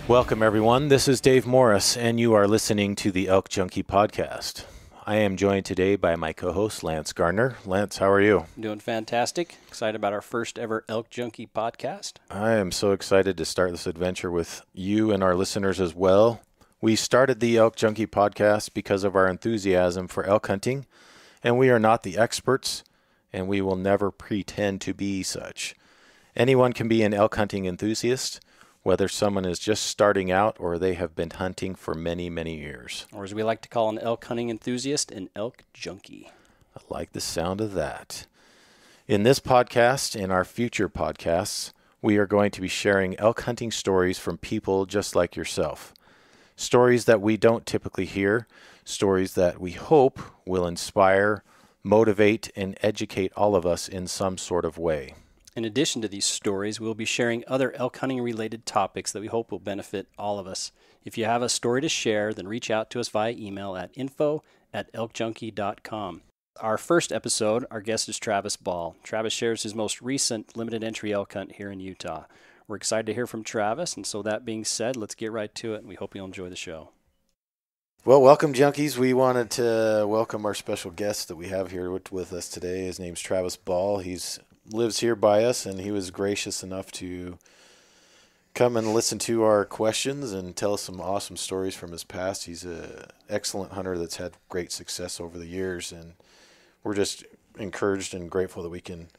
Welcome, everyone. This is Dave Morris, and you are listening to the Elk Junkie podcast. I am joined today by my co-host, Lance Gardner. Lance, how are you? Doing fantastic. Excited about our first ever Elk Junkie podcast. I am so excited to start this adventure with you and our listeners as well. We started the Elk Junkie podcast because of our enthusiasm for elk hunting, and we are not the experts, and we will never pretend to be such. Anyone can be an elk hunting enthusiast, whether someone is just starting out or they have been hunting for many, many years. Or as we like to call an elk hunting enthusiast, an elk junkie. I like the sound of that. In this podcast and our future podcasts, we are going to be sharing elk hunting stories from people just like yourself. Stories that we don't typically hear, stories that we hope will inspire, motivate, and educate all of us in some sort of way. In addition to these stories, we'll be sharing other elk hunting related topics that we hope will benefit all of us. If you have a story to share, then reach out to us via email at info@elkjunkie.com. Our first episode, our guest is Travis Ball. Travis shares his most recent limited entry elk hunt here in Utah. We're excited to hear from Travis, and so that being said, let's get right to it, and we hope you'll enjoy the show. Well, welcome, junkies. We wanted to welcome our special guest that we have here with us today. His name's Travis Ball. He's lives here by us, and he was gracious enough to come and listen to our questions and tell us some awesome stories from his past. He's an excellent hunter that's had great success over the years, and we're just encouraged and grateful that we can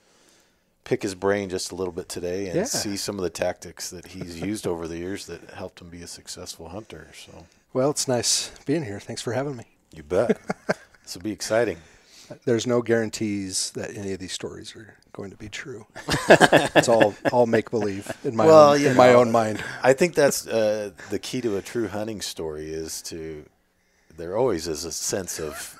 pick his brain just a little bit today and see some of the tactics that he's used over the years that helped him be a successful hunter. So, well, it's nice being here. Thanks for having me. You bet. This will be exciting. There's no guarantees that any of these stories are going to be true. It's all make-believe in my own mind. I think that's the key to a true hunting story there always is a sense of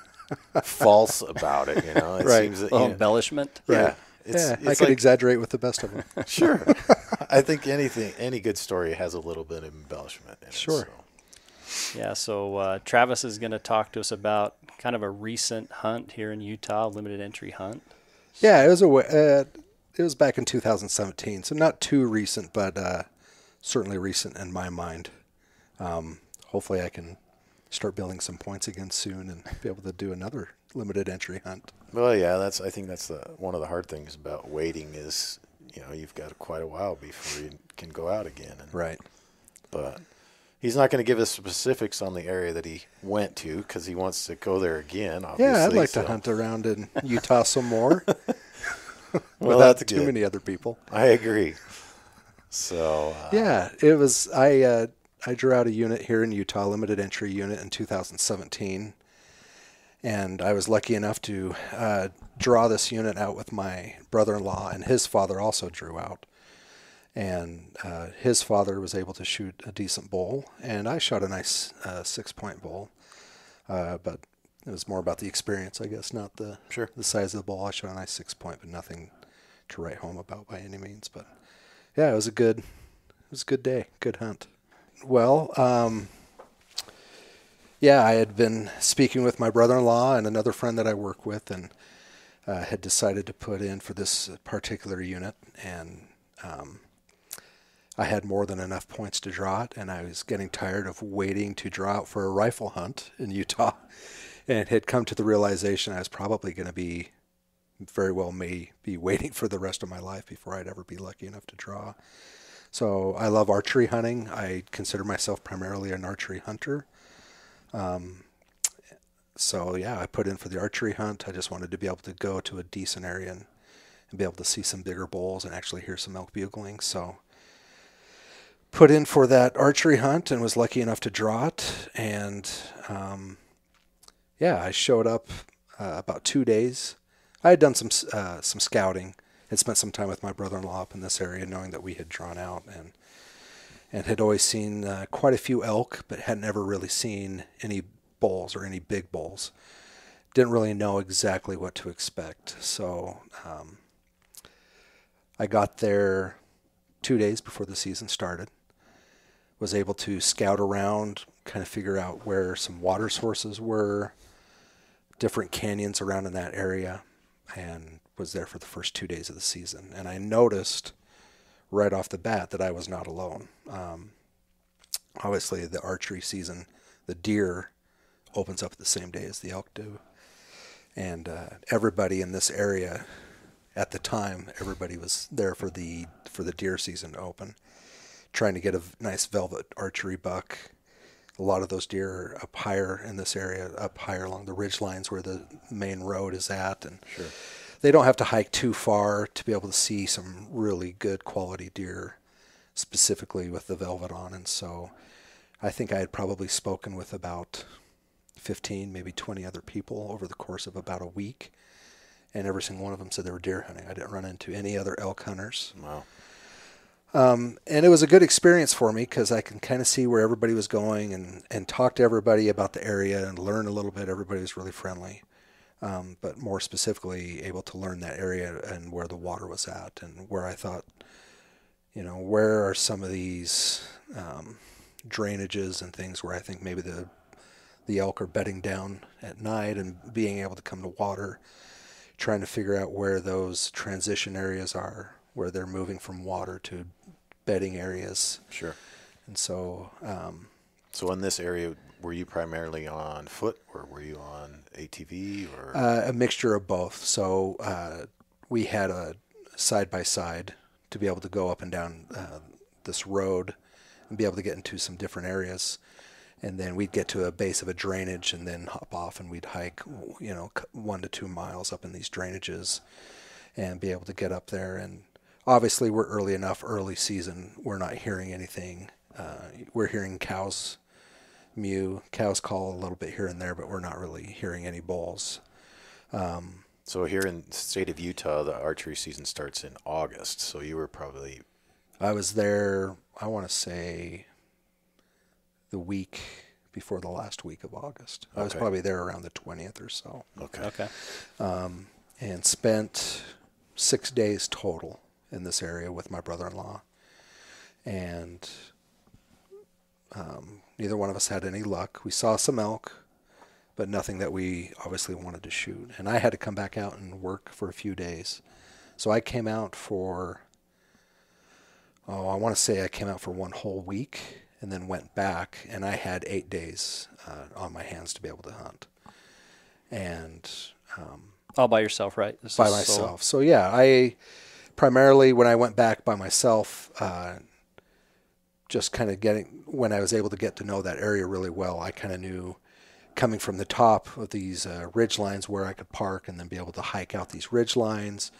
false about it, It right. seems that, embellishment. Yeah. Right. I can exaggerate with the best of them. Sure. I think any good story has a little bit of embellishment in it. Sure. Yeah, so Travis is going to talk to us about kind of a recent hunt here in Utah, limited entry hunt. Yeah, it was back in 2017, so not too recent, but certainly recent in my mind. Hopefully I can start building some points again soon and be able to do another limited entry hunt. Well, yeah, I think that's one of the hard things about waiting is, you've got quite a while before you can go out again. Right. But he's not going to give us specifics on the area that he went to because he wants to go there again, obviously. Yeah, I'd like to hunt around in Utah some more. Well, without that's too good. many other people. I agree. So yeah, it was. I drew out a unit here in Utah, limited entry unit in 2017, and I was lucky enough to draw this unit out with my brother-in-law, and his father also drew out. And his father was able to shoot a decent bull, and I shot a nice 6-point bull. But it was more about the experience, I guess, not the size of the bull. I shot a nice 6-point, but nothing to write home about by any means. But yeah, it was a good day, good hunt. Well, I had been speaking with my brother-in-law and another friend that I work with, and had decided to put in for this particular unit, and I had more than enough points to draw it, and I was getting tired of waiting to draw out for a rifle hunt in Utah, and had come to the realization I was probably going to be may be waiting for the rest of my life before I'd ever be lucky enough to draw. So I love archery hunting. I consider myself primarily an archery hunter. So yeah, I put in for the archery hunt. I just wanted to be able to go to a decent area and be able to see some bigger bulls and actually hear some elk bugling. So put in for that archery hunt and was lucky enough to draw it. And I showed up about 2 days. I had done some scouting had spent some time with my brother-in-law up in this area, knowing that we had drawn out and had always seen quite a few elk, but hadn't ever really seen any bulls or any big bulls. Didn't really know exactly what to expect. So I got there 2 days before the season started. Was able to scout around, kind of figure out where some water sources were, different canyons around in that area, and was there for the first 2 days of the season. And I noticed right off the bat that I was not alone. Obviously, the archery season, the deer opens up the same day as the elk do. And everybody in this area, at the time, everybody was there for the deer season to open, trying to get a nice velvet archery buck. A lot of those deer are up higher in this area, up higher along the ridge lines where the main road is at. And Sure. they don't have to hike too far to be able to see some really good quality deer, specifically with the velvet on. And so I think I had probably spoken with about 15, maybe 20 other people over the course of about a week. And every single one of them said they were deer hunting. I didn't run into any other elk hunters. Wow. And it was a good experience for me because I can kind of see where everybody was going and talk to everybody about the area and learn a little bit. Everybody was really friendly. But more specifically able to learn that area and where the water was at and where I thought, where are some of these drainages and things where I think maybe the elk are bedding down at night and being able to come to water, trying to figure out where those transition areas are, where they're moving from water to bedding areas. Sure. And so... so in this area, were you primarily on foot or were you on ATV or? a mixture of both. So we had a side-by-side to be able to go up and down this road and be able to get into some different areas. And then we'd get to a base of a drainage and then hop off and we'd hike, 1 to 2 miles up in these drainages and be able to get up there. And obviously we're early season. We're not hearing anything. We're hearing cows mew. Cows call a little bit here and there, but we're not really hearing any bulls. So here in the state of Utah, the archery season starts in August. So you were probably... I was there, I want to say, the week before the last week of August. I was probably there around the 20th or so. Okay. And spent 6 days total in this area with my brother-in-law. And neither one of us had any luck. We saw some elk, but nothing that we obviously wanted to shoot. And I had to come back out and work for a few days. So I came out for, I want to say I came out for 1 whole week and then went back, and I had 8 days on my hands to be able to hunt. And all by yourself, right? By myself. So yeah, I primarily, when I went back by myself, just kind of when I was able to get to know that area really well, I kind of knew coming from the top of these ridge lines where I could park and then be able to hike out these ridge lines,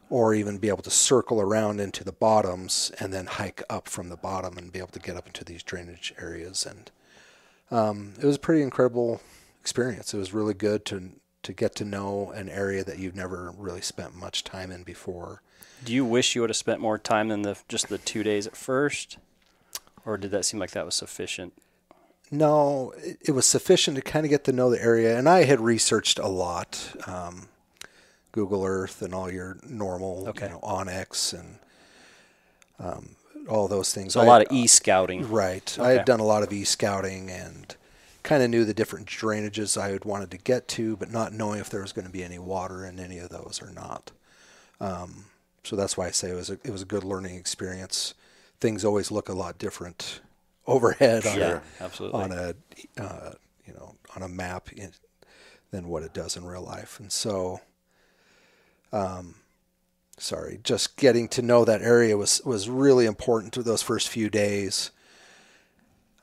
or even be able to circle around into the bottoms and then hike up from the bottom and be able to get up into these drainage areas. And it was a pretty incredible experience. It was really good to get to know an area that you've never really spent much time in before. Do you wish you would have spent more time than just the 2 days at first? Or did that seem like that was sufficient? No, it was sufficient to kind of get to know the area. And I had researched a lot. Google Earth and all your normal, Onyx and all those things. So a lot of e-scouting. Right. Okay. I had done a lot of e-scouting and kind of knew the different drainages I had wanted to get to, but not knowing if there was going to be any water in any of those or not. So that's why I say it was a good learning experience. Things always look a lot different overhead absolutely. on a map than what it does in real life. And so just getting to know that area was really important to those first few days.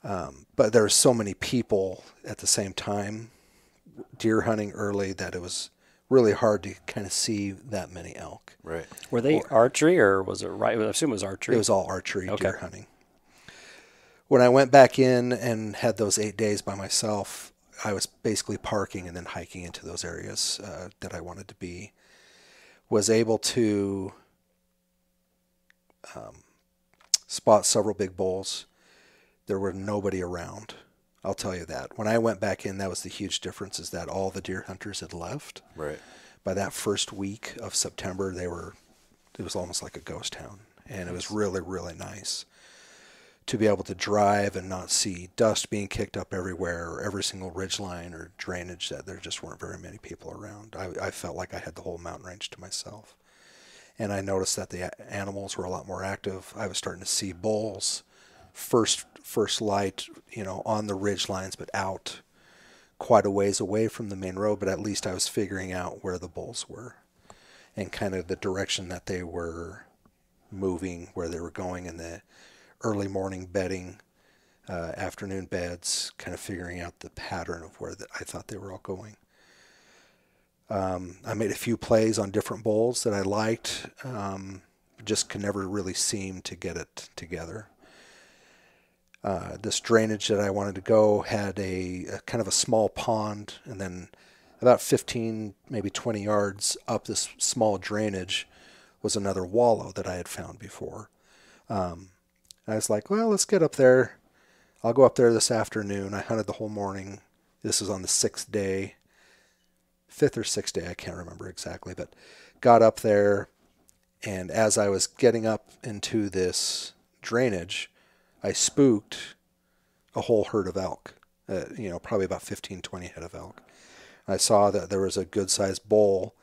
But there were so many people at the same time deer hunting early that it was really hard to kind of see that many elk. Right. Were they archery or was it right? I assume it was archery. It was all archery deer hunting. When I went back in and had those 8 days by myself, I was basically parking and then hiking into those areas that I wanted to be. was able to spot several big bulls. There were nobody around. I'll tell you that. When I went back in, that was the huge difference, is that all the deer hunters had left. Right. By that first week of September, it was almost like a ghost town. And it was really, really nice to be able to drive and not see dust being kicked up everywhere, or every single ridgeline or drainage, that there just weren't very many people around. I felt like I had the whole mountain range to myself. And I noticed that the animals were a lot more active. I was starting to see bulls first light, on the ridge lines, but out quite a ways away from the main road. But at least I was figuring out where the bulls were and kind of the direction that they were moving, where they were going in the early morning bedding, afternoon beds, kind of figuring out the pattern of where I thought they were all going. I made a few plays on different bulls that I liked, just could never really seem to get it together. This drainage that I wanted to go had a kind of a small pond, and then about 15, maybe 20 yards up this small drainage was another wallow that I had found before. I was like, well, let's get up there. I'll go up there this afternoon. I hunted the whole morning. This is on the 5th or sixth day, I can't remember exactly, but got up there, and as I was getting up into this drainage, I spooked a whole herd of elk, probably about 15, 20 head of elk. I saw that there was a good-sized bull,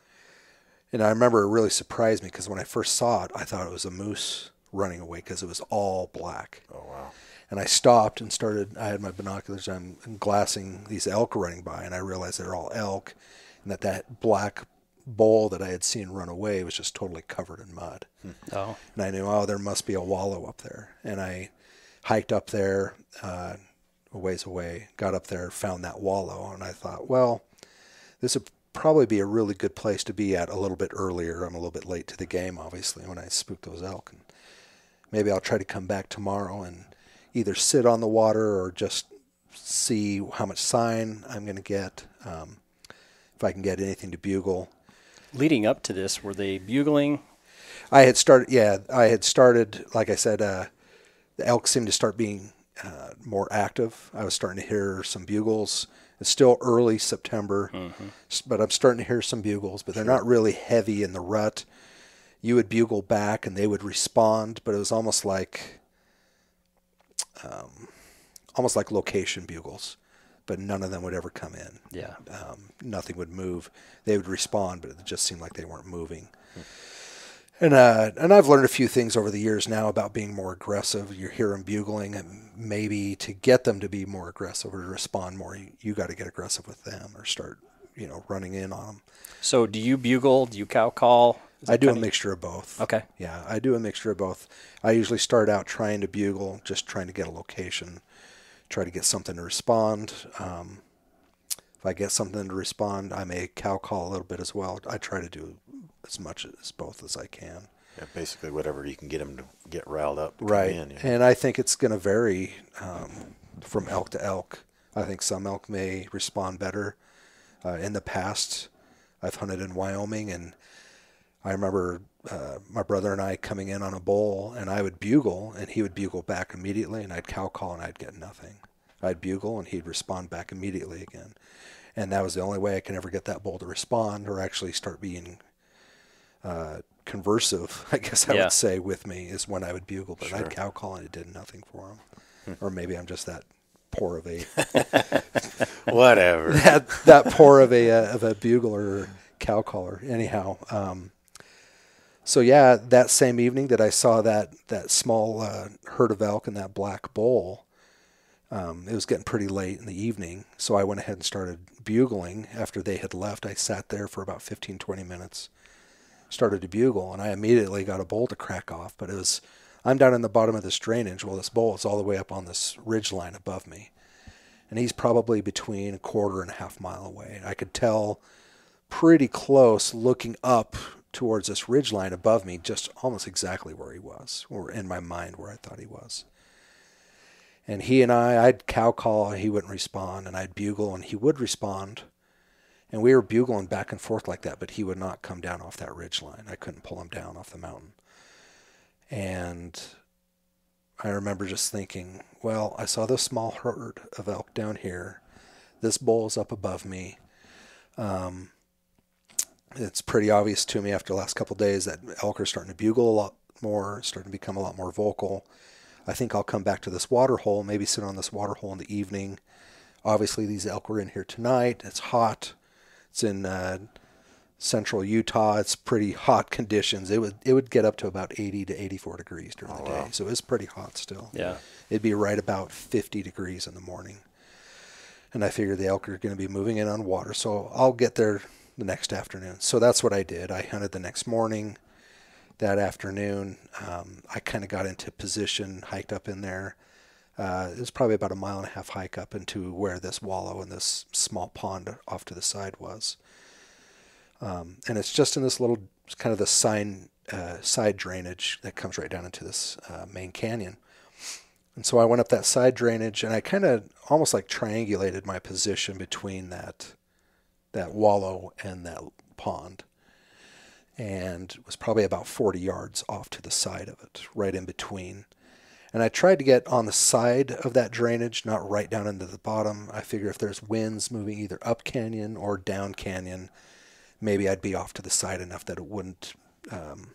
and I remember it really surprised me, because when I first saw it, I thought it was a moose running away, because it was all black. Oh, wow. And I stopped and I had my binoculars, I'm glassing these elk running by, and I realized they're all elk, and that black bull that I had seen run away was just totally covered in mud. Oh. And I knew, there must be a wallow up there. And I hiked up there a ways away, got up there, found that wallow, and I thought, well, this would probably be a really good place to be at a little bit earlier. I'm a little bit late to the game, obviously, when I spooked those elk. And maybe I'll try to come back tomorrow and either sit on the water or just see how much sign I'm going to get, if I can get anything to bugle. Leading up to this, were they bugling? I had started, like I said, the elk seemed to start being more active. I was starting to hear some bugles. It's still early September, but I'm starting to hear some bugles, but they're not really heavy in the rut. You would bugle back and they would respond, but it was almost like location bugles, but none of them would ever come in. Yeah. Nothing would move. They would respond, but it just seemed like they weren't moving. And I've learned a few things over the years now about being more aggressive. You hear them bugling, and maybe to get them to be more aggressive or to respond more, you got to get aggressive with them or start, running in on them. So do you bugle? Do you cow call? I do a mixture of both. Okay. Yeah, I do a mixture of both. I usually start out trying to bugle, just trying to get a location, try to get something to respond. If I get something to respond, I may cow call a little bit as well. I try to do as much as both as I can. Yeah, basically whatever you can get them to get riled up. Right. In, And I think it's going to vary from elk to elk. I think some elk may respond better. In the past, I've hunted in Wyoming, and I remember my brother and I coming in on a bull, and I would bugle, and he would bugle back immediately, and I'd cow call, and I'd get nothing. I'd bugle, and he'd respond back immediately again. And that was the only way I could ever get that bull to respond or actually start being conversive, I guess I would say, with me, is when I would bugle. But I'd cow call, and it did nothing for him. Or maybe I'm just that poor of a whatever that poor of a bugler or cow caller. Anyhow, so yeah, that same evening that I saw that small herd of elk and that black bull, it was getting pretty late in the evening, so I went ahead and started bugling. After they had left, I sat there for about 15, 20 minutes, started to bugle, and I immediately got a bull to crack off. But I'm down in the bottom of this drainage. Well, this bull is all the way up on this ridge line above me, and he's probably between a quarter and a half mile away. I could tell pretty close looking up towards this ridge line above me, just almost exactly where he was, or in my mind where I thought he was. And he and I'd cow call, and he wouldn't respond, and I'd bugle, and he would respond. And we were bugling back and forth like that, but he would not come down off that ridge line. I couldn't pull him down off the mountain. And I remember just thinking, well, I saw this small herd of elk down here. This bull is up above me. It's pretty obvious to me after the last couple of days that elk are starting to bugle a lot more, starting to become a lot more vocal. I think I'll come back to this water hole, maybe sit on this water hole in the evening. Obviously, these elk were in here tonight. It's hot. It's in central Utah. It's pretty hot conditions. It would get up to about 80 to 84 degrees during the day. Wow. So it's pretty hot still. Yeah. It'd be right about 50 degrees in the morning. And I figured the elk are going to be moving in on water, so I'll get there the next afternoon. So that's what I did. I hunted the next morning. That afternoon, I kind of got into position, hiked up in there. It was probably about a 1.5 mile hike up into where this wallow and this small pond off to the side was. And it's just in this little, kind of the side drainage that comes right down into this main canyon. And so I went up that side drainage, and I kind of almost like triangulated my position between that wallow and that pond. And it was probably about 40 yards off to the side of it, right in between. And I tried to get on the side of that drainage, not right down into the bottom. I figure if there's winds moving either up canyon or down canyon, maybe I'd be off to the side enough that it wouldn't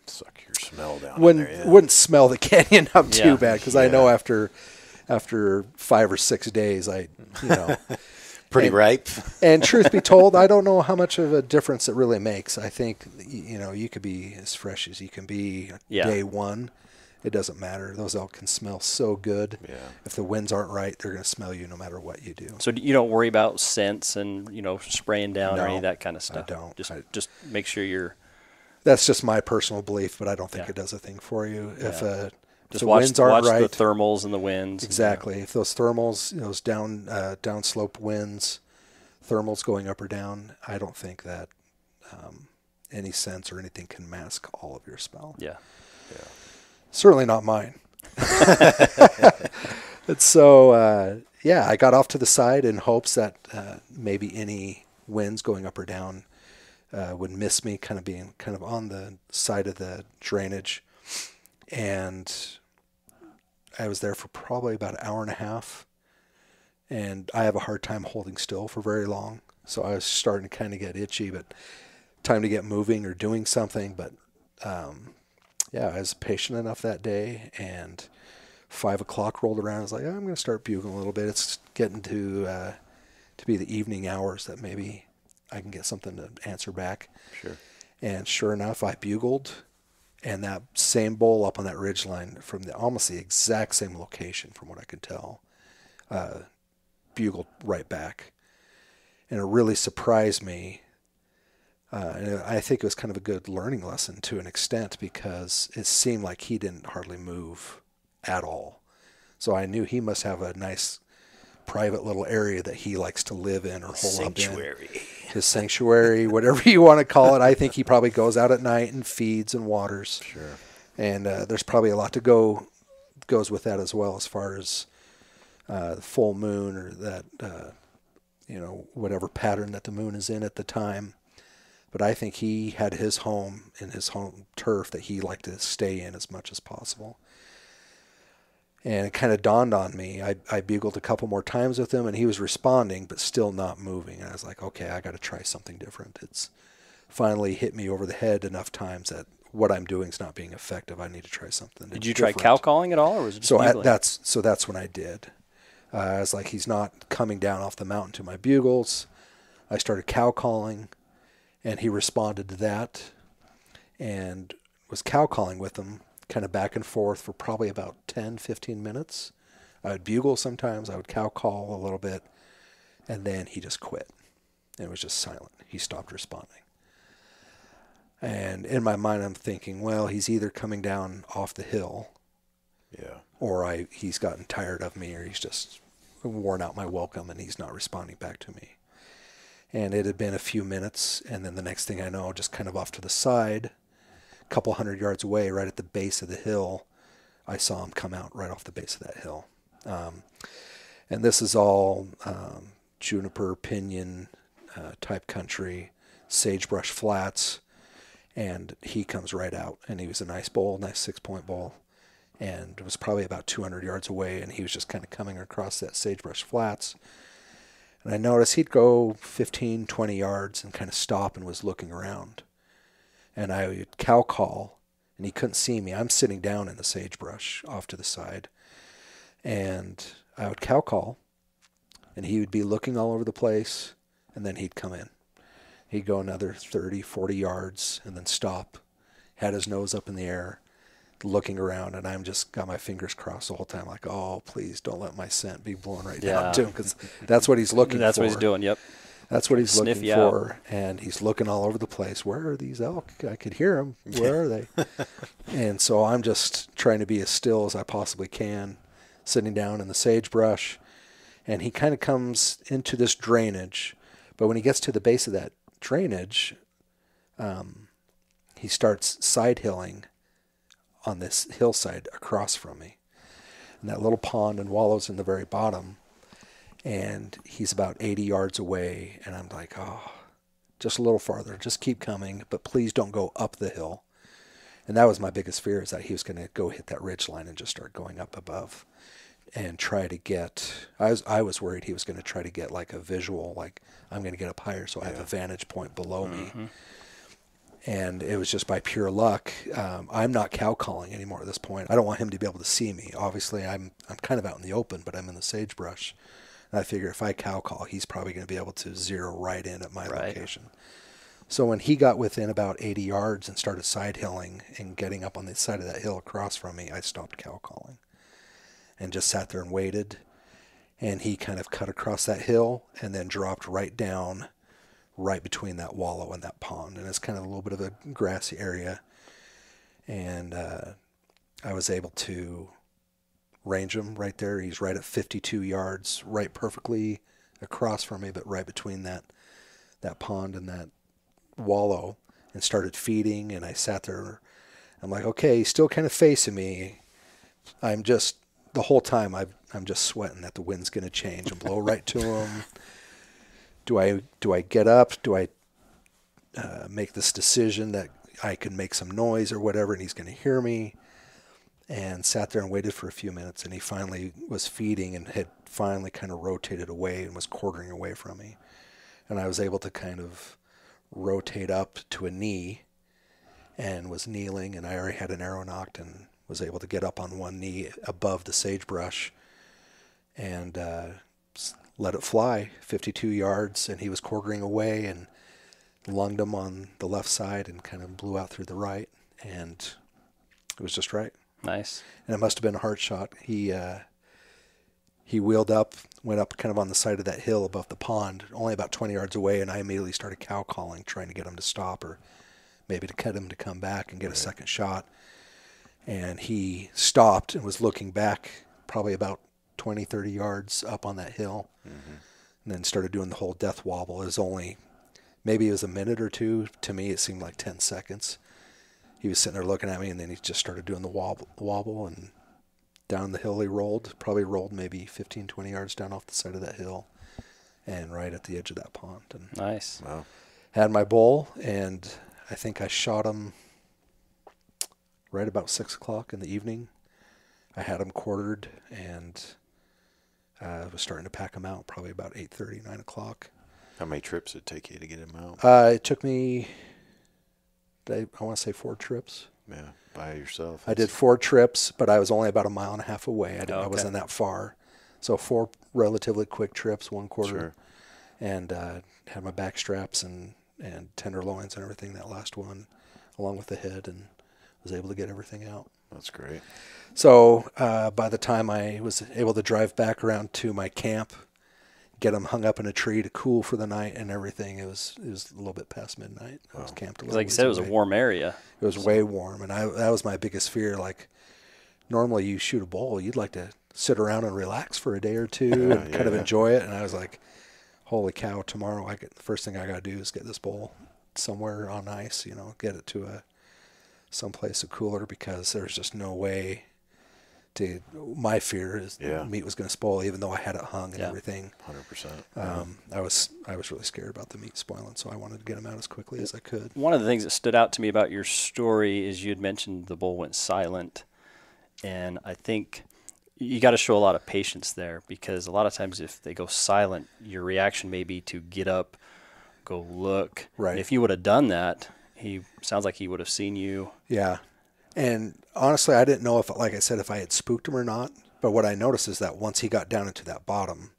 suck your smell down. Wouldn't smell the canyon up too bad, because I know after 5 or 6 days, pretty ripe. And truth be told, I don't know how much of a difference it really makes. I think, you could be as fresh as you can be day one. It doesn't matter. Those elk can smell so good. Yeah. If the winds aren't right, they're going to smell you no matter what you do. So you don't worry about scents and, spraying down or any of that kind of stuff? I don't. Just make sure you're... That's just my personal belief, but I don't think it does a thing for you. Yeah. If just the watch, winds aren't right, the thermals and the winds. Exactly. If those thermals, those downslope winds, thermals going up or down, I don't think that any scents or anything can mask all of your smell. Yeah. Yeah. Certainly not mine. And so, I got off to the side in hopes that maybe any winds going up or down would miss me, being on the side of the drainage. And I was there for probably about 1.5 hours. And I have a hard time holding still for very long. So I was starting to kind of get itchy, but time to get moving or doing something. But I was patient enough that day, and 5 o'clock rolled around. I was like, I'm going to start bugling a little bit. It's getting to be the evening hours that maybe I can get something to answer back. Sure. And sure enough, I bugled, and that same bull up on that ridge line from almost the exact same location, from what I could tell, bugled right back. And it really surprised me. And I think it was kind of a good learning lesson to an extent, because it seemed like he didn't hardly move at all. So I knew he must have a nice private little area that he likes to live in or hole up in. His sanctuary, whatever you want to call it. I think he probably goes out at night and feeds and waters. Sure. And there's probably a lot goes with that as well, as far as the full moon, or that, whatever pattern that the moon is in at the time. But I think he had his home in his home turf that he liked to stay in as much as possible. And it kind of dawned on me. I bugled a couple more times with him, and he was responding, but still not moving. And I was like, okay, I got to try something different. It's finally hit me over the head enough times that what I'm doing is not being effective. I need to try something different. Did you try cow calling at all, or was it just bugling? That's when I did. I was like, he's not coming down off the mountain to my bugles. I started cow calling, and he responded to that, and was cow calling with him, kind of back and forth for probably about 10, 15 minutes. I would bugle sometimes. I would cow call a little bit, and then he just quit. And it was just silent. He stopped responding. And in my mind, I'm thinking, well, he's either coming down off the hill, or he's gotten tired of me, or he's just worn out my welcome, and he's not responding back to me. And it had been a few minutes, and then the next thing I know, just kind of off to the side, a couple 100 yards away, right at the base of the hill, I saw him come out right off the base of that hill. And this is all juniper, pinyon, type country, sagebrush flats, and he comes right out. And he was a nice bull, nice 6-point bull, and it was probably about 200 yards away, and he was just kind of coming across that sagebrush flats. And I noticed he'd go 15, 20 yards and kind of stop and was looking around. And I would cow call, and he couldn't see me. I'm sitting down in the sagebrush off to the side. And I would cow call, and he would be looking all over the place, and then he'd come in. He'd go another 30, 40 yards, and then stop, had his nose up in the air, looking around, and I'm just got my fingers crossed the whole time, like, oh, please don't let my scent be blown right down to him, because that's what he's looking for. That's what he's doing, yep. That's what he's looking for, out. And he's looking all over the place. Where are these elk? I could hear them. Where are they? And so I'm just trying to be as still as I possibly can, sitting down in the sagebrush, and he kind of comes into this drainage, but when he gets to the base of that drainage, he starts side-hilling on this hillside across from me. And that little pond and wallow's in the very bottom, and he's about 80 yards away, and I'm like, oh, just a little farther, just keep coming, but please don't go up the hill. And that was my biggest fear, is that he was going to go hit that ridge line and just start going up above and try to get, I was worried he was going to try to get like a visual, like I'm going to get up higher so I have a vantage point below me. And it was just by pure luck. I'm not cow calling anymore at this point. I don't want him to be able to see me. Obviously, I'm kind of out in the open, but I'm in the sagebrush. And I figure if I cow call, he's probably going to be able to zero right in at my location. So when he got within about 80 yards and started side hilling and getting up on the side of that hill across from me, I stopped cow calling and just sat there and waited. And he kind of cut across that hill and then dropped right down right between that wallow and that pond. And it's kind of a little bit of a grassy area. And I was able to range him right there. He's right at 52 yards, right perfectly across from me, but right between that pond and that wallow, and started feeding. And I sat there. I'm like, okay, he's still kind of facing me. I'm just, the whole time I'm just sweating that the wind's going to change and blow right to him. Do I get up? Do I make this decision that I can make some noise or whatever, and he's going to hear me? And sat there and waited for a few minutes, and he finally was feeding and had finally kind of rotated away and was quartering away from me. And I was able to kind of rotate up to a knee and was kneeling, and I already had an arrow nocked and was able to get up on one knee above the sagebrush and let it fly 52 yards, and he was quartering away, and lunged him on the left side and kind of blew out through the right, and it was just right. Nice. And it must have been a heart shot. He wheeled up, went up kind of on the side of that hill above the pond, only about 20 yards away, and I immediately started cow calling, trying to get him to stop or maybe to cut him to come back and get a second shot. And he stopped and was looking back probably about 20, 30 yards up on that hill, and then started doing the whole death wobble. It was only, maybe it was a minute or two. To me, it seemed like 10 seconds. He was sitting there looking at me, and then he just started doing the wobble, and down the hill he rolled, probably rolled maybe 15, 20 yards down off the side of that hill and right at the edge of that pond. And nice. Wow. Had my bull, and I think I shot him right about 6 o'clock in the evening. I had him quartered, and I was starting to pack him out probably about 8:30, 9 o'clock. How many trips did it take you to get him out? It took me, I want to say 4 trips. Yeah, by yourself. I did 4 trips, but I was only about a mile and a half away. I wasn't that far. So 4 relatively quick trips, 1 quarter. Sure. And had my back straps and tenderloins and everything, that last one, along with the head, and was able to get everything out. That's great. So by the time I was able to drive back around to my camp, get them hung up in a tree to cool for the night and everything, it was a little bit past midnight. I was camped a little. Like you said, it was a warm area. It was way warm, and that was my biggest fear. Like, normally you shoot a bull, you'd like to sit around and relax for a day or two and kind of enjoy it. And I was like, holy cow, tomorrow the first thing I got to do is get this bull somewhere on ice, get it to someplace cooler, because there's just no way My fear is Yeah. meat was going to spoil, even though I had it hung and Yeah. everything. 100%. I was really scared about the meat spoiling, so I wanted to get them out as quickly as I could. One of the things that stood out to me about your story is you had mentioned the bull went silent, and I think you got to show a lot of patience there, because a lot of times if they go silent, your reaction may be to get up, go look. Right. And if you would have done that, he sounds like he would have seen you. Yeah. And honestly, I didn't know if, like I said, if I had spooked him or not. But what I noticed is that once he got down into that bottom,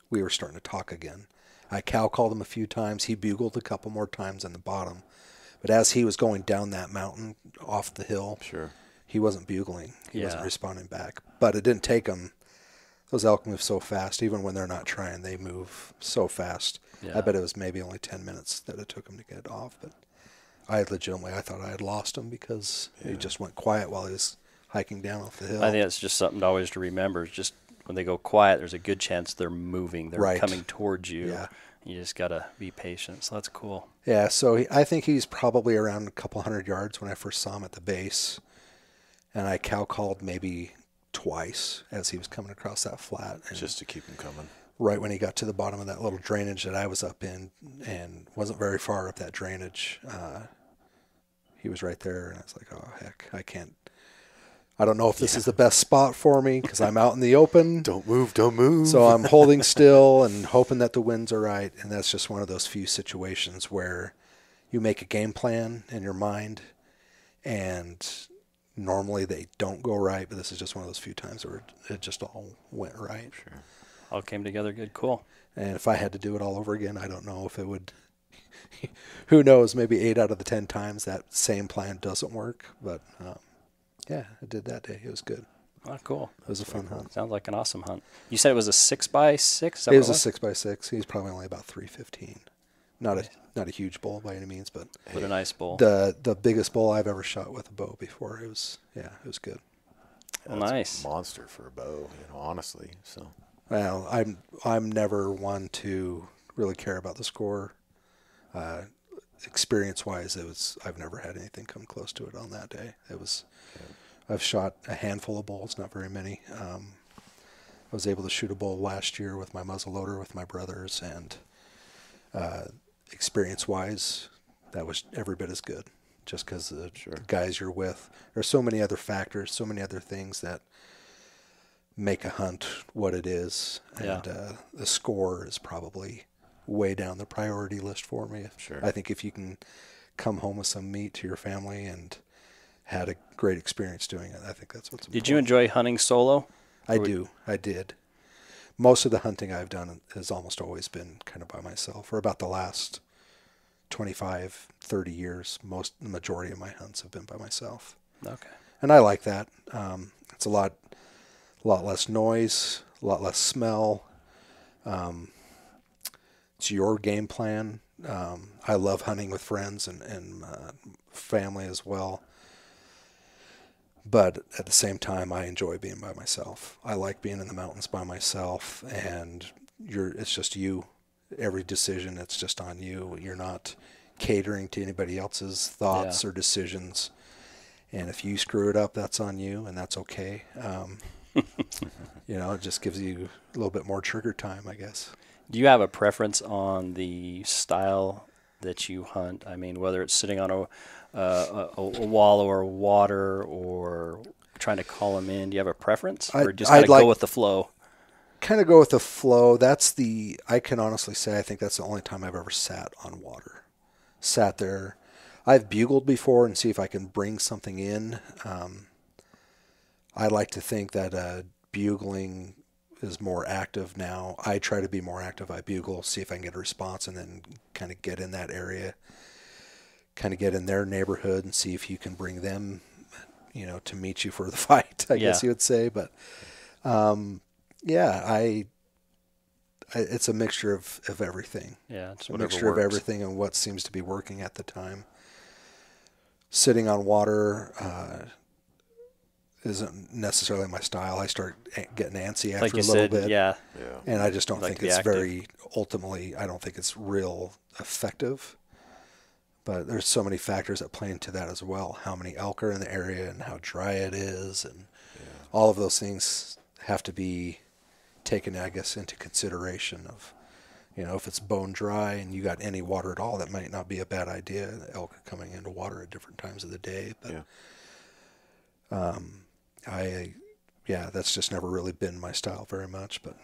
we were starting to talk again. I cow called him a few times. He bugled a couple more times in the bottom. But as he was going down that mountain off the hill, Sure. he wasn't bugling. He Yeah. wasn't responding back. But it didn't take him. Those elk move so fast. Even when they're not trying, they move so fast. Yeah. I bet it was maybe only 10 minutes that it took him to get off. But I thought I had lost him because he just went quiet while he was hiking down off the hill. I think that's just something always to remember. Is just when they go quiet, there's a good chance they're moving. They're Right. coming towards you. Yeah. You just got to be patient. So that's cool. Yeah, so I think he's probably around a couple hundred yards when I first saw him at the base. And I cow called maybe twice as he was coming across that flat. And Just to keep him coming. right when he got to the bottom of that little drainage that I was up in, and wasn't very far up that drainage, he was right there. And I was like, oh, heck, I don't know if this is the best spot for me because I'm out in the open. Don't move, don't move. So I'm holding still and hoping that the winds are right. And that's just one of those few situations where you make a game plan in your mind, and normally they don't go right, but this is just one of those few times where it just all went right. Sure. All came together good. Cool. And if I had to do it all over again, I don't know if it would. Who knows? Maybe 8 out of the 10 times that same plan doesn't work. But yeah, I did that day. It was good. Oh, cool. It was a fun hunt. Sounds like an awesome hunt. You said it was a 6x6? It was a 6x6. He's probably only about 315. Not a huge bull by any means, but What a nice bull. the biggest bull I've ever shot with a bow before. It was good. Well, That's nice. a monster for a bow, honestly. So Well, I'm never one to really care about the score. Experience-wise, I've never had anything come close to it on that day. I've shot a handful of bulls, not very many. I was able to shoot a bull last year with my muzzleloader with my brothers, and experience-wise, that was every bit as good. Just because the guys you're with, there's so many other factors, so many other things that make a hunt what it is, and the score is probably way down the priority list for me. Sure. I think if you can come home with some meat to your family and had a great experience doing it, I think that's what's important. Did you enjoy hunting solo? I did. Most of the hunting I've done has almost always been kind of by myself. For about the last 25, 30 years, the majority of my hunts have been by myself. Okay. And I like that. It's a lot less noise, a lot less smell. It's your game plan. I love hunting with friends and family as well. But at the same time, I enjoy being by myself. I like being in the mountains by myself, and it's just you. Every decision, it's just on you. You're not catering to anybody else's thoughts or decisions. And if you screw it up, that's on you, and that's okay. It just gives you a little bit more trigger time, I guess. Do you have a preference on the style that you hunt? I mean, whether it's sitting on a wall or water or trying to call them in, do you have a preference? Or just kind of go with the flow? Kind of go with the flow. I can honestly say I think that's the only time I've ever sat on water. Sat there. I've bugled before and see if I can bring something in. I like to think that bugling is more active now. I try to be more active. I bugle, see if I can get a response, and then kind of get in that area, kind of get in their neighborhood and see if you can bring them, to meet you for the fight, I guess you would say. But, it's a mixture of everything. Yeah, it's a whatever mixture works. of everything and what seems to be working at the time. Sitting on water isn't necessarily my style. I start getting antsy after a little bit. Yeah. And I just don't think it's active. ultimately, I don't think it's real effective. But there's so many factors that play into that as well. How many elk are in the area and how dry it is, and all of those things have to be taken, I guess, into consideration of, if it's bone dry and you got any water at all, that might not be a bad idea. The elk are coming into water at different times of the day. But that's just never really been my style very much. But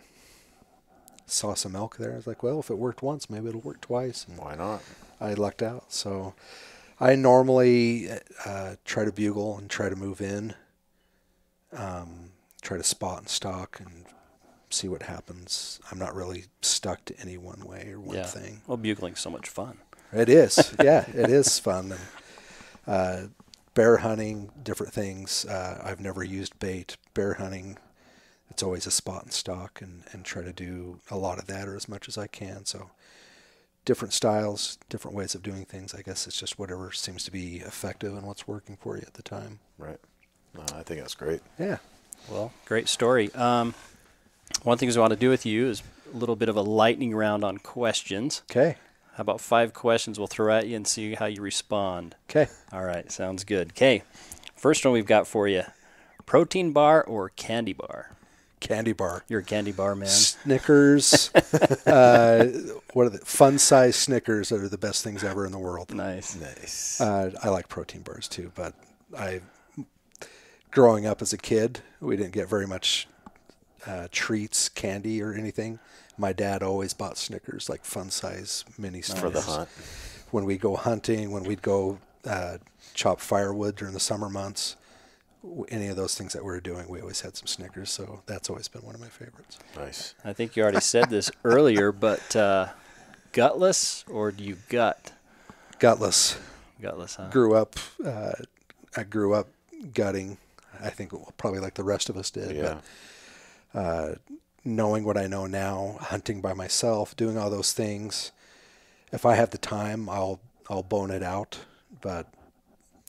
saw some elk there. I was like, well, if it worked once, maybe it'll work twice. And why not? I lucked out. So I normally try to bugle and try to move in, try to spot and stalk and see what happens. I'm not really stuck to any one way or one thing. Well, bugling's so much fun. It is. Yeah, it is fun. And bear hunting, different things. I've never used bait. Bear hunting, it's always a spot and stalk and try to do a lot of that or as much as I can. So different styles, different ways of doing things. I guess it's just whatever seems to be effective and what's working for you at the time. Right. No, I think that's great. Yeah. Well, great story. One of the things I want to do with you is a little bit of a lightning round on questions. Okay. How about 5 questions we'll throw at you and see how you respond? Okay. All right, sounds good. Okay, first one we've got for you. Protein bar or candy bar? Candy bar. You're a candy bar man. Snickers. What are the fun-size Snickers that are the best things ever in the world. Nice. I like protein bars too, but growing up as a kid, we didn't get very much treats, candy, or anything. My dad always bought Snickers, like fun-size mini Snickers. For the hunt. When we'd go hunting, when we'd go chop firewood during the summer months, any of those things that we were doing, we always had some Snickers. So that's always been one of my favorites. Nice. I think you already said this earlier, but gutless or do you gut? Gutless. Gutless, huh? I grew up gutting. I think probably like the rest of us did. Yeah. But knowing what I know now, hunting by myself, doing all those things, if I have the time, I'll bone it out. But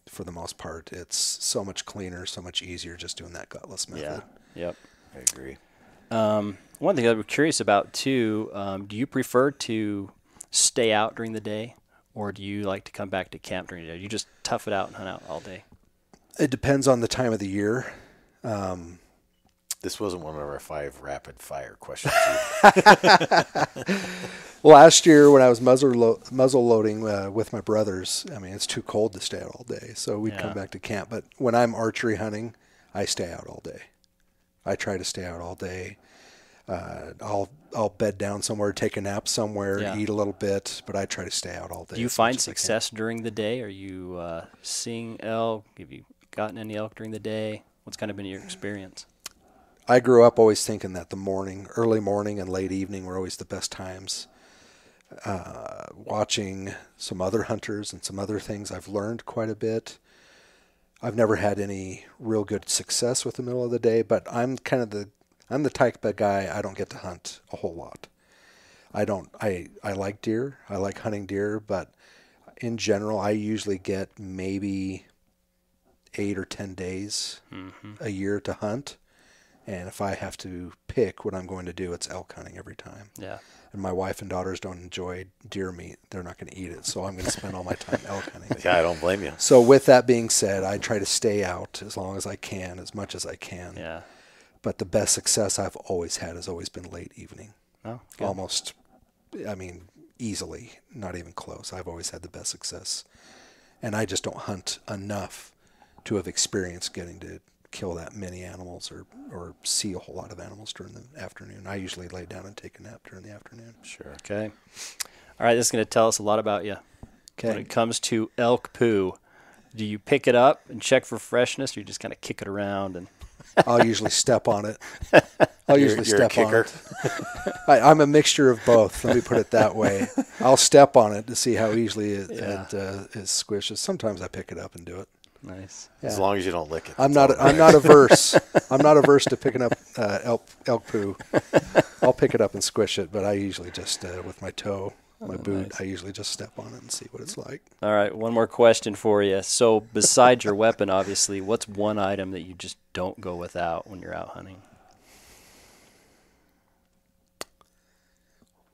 for the most part, it's so much cleaner, so much easier just doing that gutless method. Yeah. Yep. I agree. One thing I'm curious about too, do you prefer to stay out during the day or do you like to come back to camp during the day? You just tough it out and hunt out all day? It depends on the time of the year. This wasn't one of our 5 rapid fire questions. Last year when I was muzzle loading with my brothers, I mean, it's too cold to stay out all day. So we'd come back to camp. But when I'm archery hunting, I stay out all day. I try to stay out all day. I'll bed down somewhere, take a nap somewhere, eat a little bit, but I try to stay out all day. Do you find success during the day? Are you seeing elk? Have you gotten any elk during the day? What's kind of been your experience? I grew up always thinking that early morning and late evening were always the best times. Watching some other hunters and some other things, I've learned quite a bit. I've never had any real good success with the middle of the day, but I'm the type of guy, I don't get to hunt a whole lot. I like deer. I like hunting deer, but in general, I usually get maybe 8 or 10 days a year to hunt. And if I have to pick what I'm going to do, it's elk hunting every time. Yeah. And my wife and daughters don't enjoy deer meat. They're not going to eat it. So I'm going to spend all my time elk hunting. Yeah, I don't blame you. So with that being said, I try to stay out as long as I can, as much as I can. Yeah. But the best success I've always had has always been late evening. Oh, good. Almost, easily, not even close. I've always had the best success. And I just don't hunt enough to have experienced getting to kill that many animals or see a whole lot of animals during the afternoon. I usually lay down and take a nap during the afternoon. Sure. Okay. All right, this is going to tell us a lot about you. Okay. When it comes to elk poo, do you pick it up and check for freshness, or you just kind of kick it around? And I'll usually step on it. You're a kicker. I'm a mixture of both. Let me put it that way. I'll step on it to see how easily it squishes. Sometimes I pick it up and do it. Nice. Yeah. As long as you don't lick it. I'm not averse. I'm not averse to picking up elk poo. I'll pick it up and squish it, but I usually just with my toe, my boot, nice. I usually just step on it and see what it's like. All right, one more question for you. So besides your weapon, obviously, what's one item that you just don't go without when you're out hunting?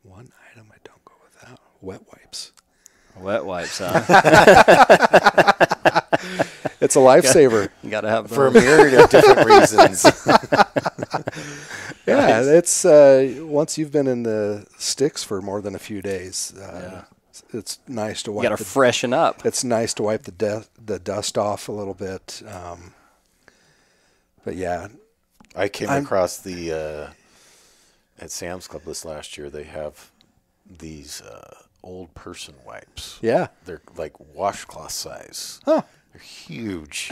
One item I don't go without: wet wipes. Wet wipes, huh? It's a lifesaver. You got to have For a those. myriad of different reasons. Yeah, it's once you've been in the sticks for more than a few days, it's nice to You wipe. got to freshen up. It's nice to wipe the dust off a little bit. But yeah, I came across the at Sam's Club this last year. They have these old person wipes. yeah. They're like washcloth size. Huh. They're huge.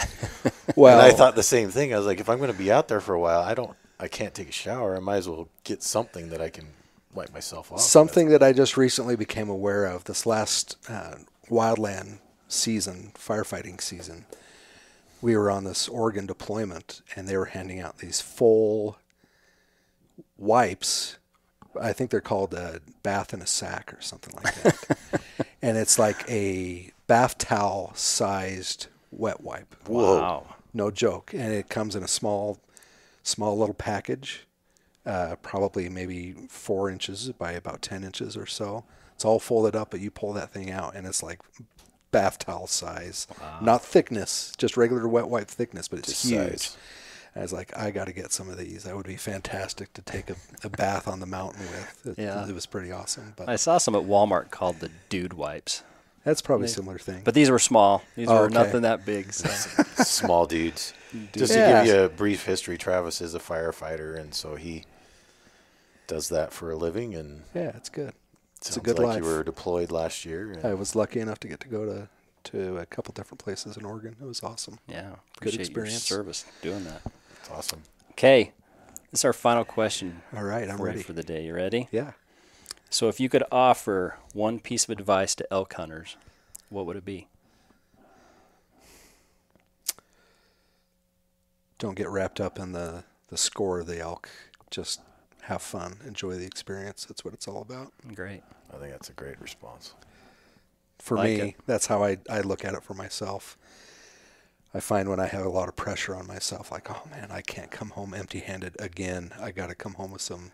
Well, And I thought the same thing. I was like, if I'm going to be out there for a while, I can't take a shower. I might as well get something that I can wipe myself off. something that I just recently became aware of this last wildland season, firefighting season. We were on this Oregon deployment, and they were handing out these full wipes. I think they're called a bath in a sack or something like that. And it's like a bath towel sized wet wipe. Whoa. Wow. No joke. And it comes in a small little package, probably maybe 4 inches by about 10 inches or so. It's all folded up, but you pull that thing out, and it's like bath towel size. Wow. Not thickness, just regular wet wipe thickness, but it's Just huge. size. I was like, I got to get some of these. That would be fantastic to take a bath on the mountain with. It was pretty awesome. But I saw some at Walmart called the Dude Wipes. that's probably a similar thing. But these were small. These were okay. nothing that big. So. Small dudes. Just Yeah. to give you a brief history, Travis is a firefighter, and so he does that for a living. And yeah, it's good. It's a sounds good like life. you were deployed last year. And I was lucky enough to get to go to a couple different places in Oregon. It was awesome. Yeah. Good Appreciate experience. your service doing that. it's awesome. Okay. This is our final question All right, I'm for you ready. for the day. You ready? Yeah. So if you could offer one piece of advice to elk hunters, what would it be? Don't get wrapped up in the score of the elk. Just have fun. Enjoy the experience. That's what it's all about. Great. I think that's a great response. For Like me, it. that's how I look at it for myself. I find when I have a lot of pressure on myself, like, oh man, I can't come home empty-handed again. I got to come home with some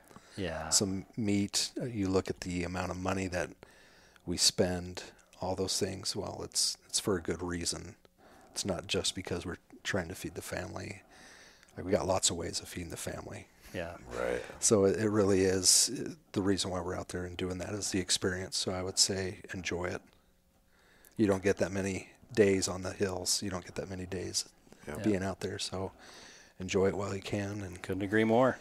meat. You look at the amount of money that we spend, all those things. Well, it's for a good reason. It's not just because we're trying to feed the family. Like, we got lots of ways of feeding the family. Yeah. Right. So it really is the reason why we're out there and doing that is the experience. So I would say enjoy it. You don't get that many days on the hills. You don't get that many days Yep. being out there. So enjoy it while you can. And Couldn't agree more.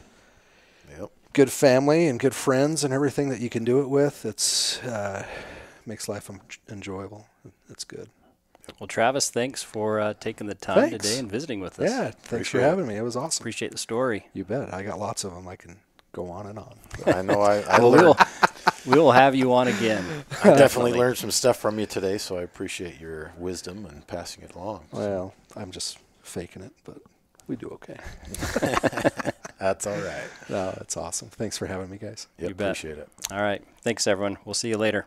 Yep. good family and good friends and everything that you can do it with. It's makes life enjoyable. It's good. Well, Travis, thanks for taking the time Thanks. today and visiting with us. Yeah, thanks for Appreciate it. having me. It was awesome. Appreciate the story. You bet. I got lots of them. I can go on and on. I know I Well, learned, we will have you on again. I definitely learned some stuff from you today, so I appreciate your wisdom and passing it along. Well, I'm just faking it, but we do okay. That's all right. No, that's awesome. Thanks for having me, guys. Yep, You bet. appreciate it. All right. Thanks, everyone. We'll see you later.